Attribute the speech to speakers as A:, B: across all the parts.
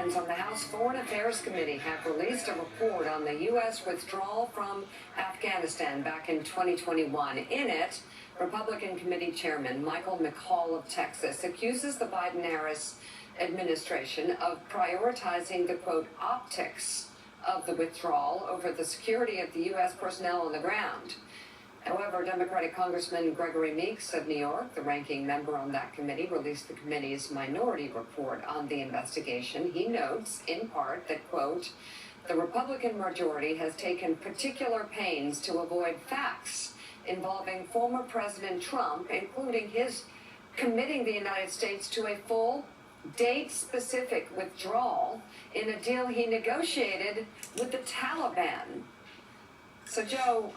A: Republicans on the House Foreign Affairs Committee have released a report on the U.S. withdrawal from Afghanistan back in 2021. In it, Republican Committee Chairman Michael McCall of Texas accuses the Biden-Harris administration of prioritizing the, quote, optics of the withdrawal over the security of the U.S. personnel on the ground. However, Democratic Congressman Gregory Meeks of New York, the ranking member on that committee, released the committee's minority report on the investigation. He notes, in part, that, quote, the Republican majority has taken particular pains to avoid facts involving former President Trump, including his committing the United States to a full date-specific withdrawal in a deal he negotiated with the Taliban. So, Joe,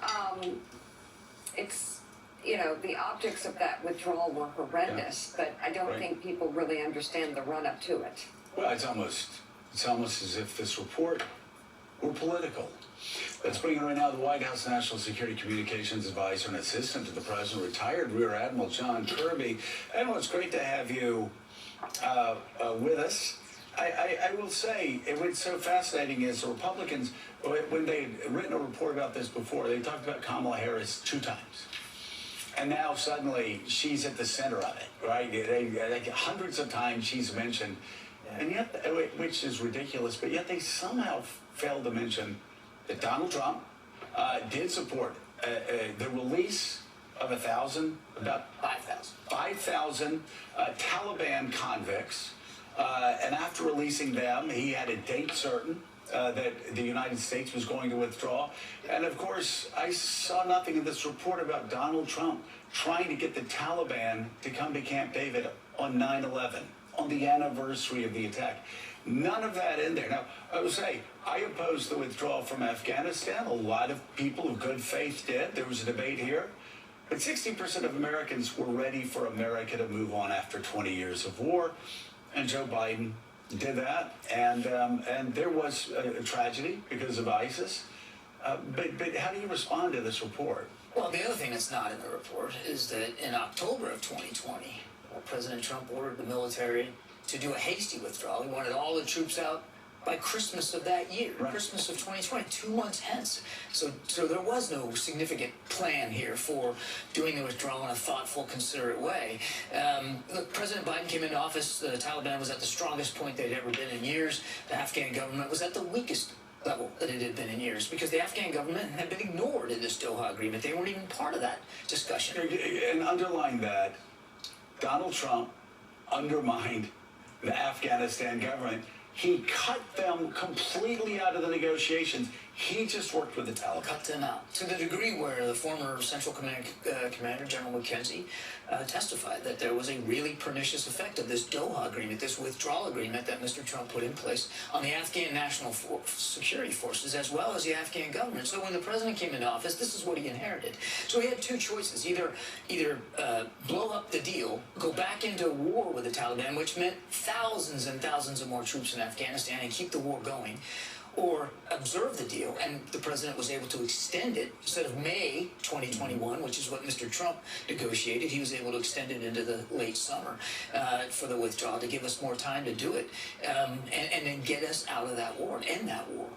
A: it's, the optics of that withdrawal were horrendous, but I don't think people really understand the run-up to it.
B: Well, it's almost as if this report were political. Let's bring in right now the White House National Security Communications Advisor and Assistant to the President, retired Rear Admiral John Kirby. Admiral, it's great to have you with us. I will say, what's so fascinating is the Republicans, when they'd written a report about this before, they talked about Kamala Harris 2 times. And now suddenly she's at the center of it, right? Like hundreds of times she's mentioned, and yet, which is ridiculous, but yet they somehow failed to mention that Donald Trump did support the release of about 5,000 Taliban convicts. And after releasing them, he had a date certain that the United States was going to withdraw. And of course, I saw nothing in this report about Donald Trump trying to get the Taliban to come to Camp David on 9/11, on the anniversary of the attack. None of that in there. Now, I will say, I opposed the withdrawal from Afghanistan. A lot of people of good faith did. There was a debate here. But 60% of Americans were ready for America to move on after 20 years of war. And Joe Biden did that, and there was a tragedy because of ISIS. But how do you respond to this report?
C: Well, the other thing that's not in the report is that in October of 2020, President Trump ordered the military to do a hasty withdrawal. He wanted all the troops out by Christmas of that year, right. Christmas of 2020, 2 months hence. So there was no significant plan here for doing the withdrawal in a thoughtful, considerate way. Look, President Biden came into office, the Taliban was at the strongest point they'd ever been in years. The Afghan government was at the weakest level that it had been in years because the Afghan government had been ignored in this Doha agreement. They weren't even part of that discussion.
B: And underlying that, Donald Trump undermined the Afghanistan government. He cut them completely out of the negotiations. He just worked with the Taliban.
C: Cut them out. To the degree where the former Central Command Commander, General McKenzie, testified that there was a really pernicious effect of this Doha agreement, this withdrawal agreement that Mr. Trump put in place on the Afghan National Security Forces as well as the Afghan government. So when the president came into office, this is what he inherited. So he had 2 choices. Either blow up the deal, go back into war with the Taliban, which meant thousands and thousands of more troops in Afghanistan and keep the war going, or observe the deal, and the president was able to extend it. Instead of May 2021, which is what Mr. Trump negotiated, he was able to extend it into the late summer for the withdrawal to give us more time to do it, and then get us out of that war and end that war.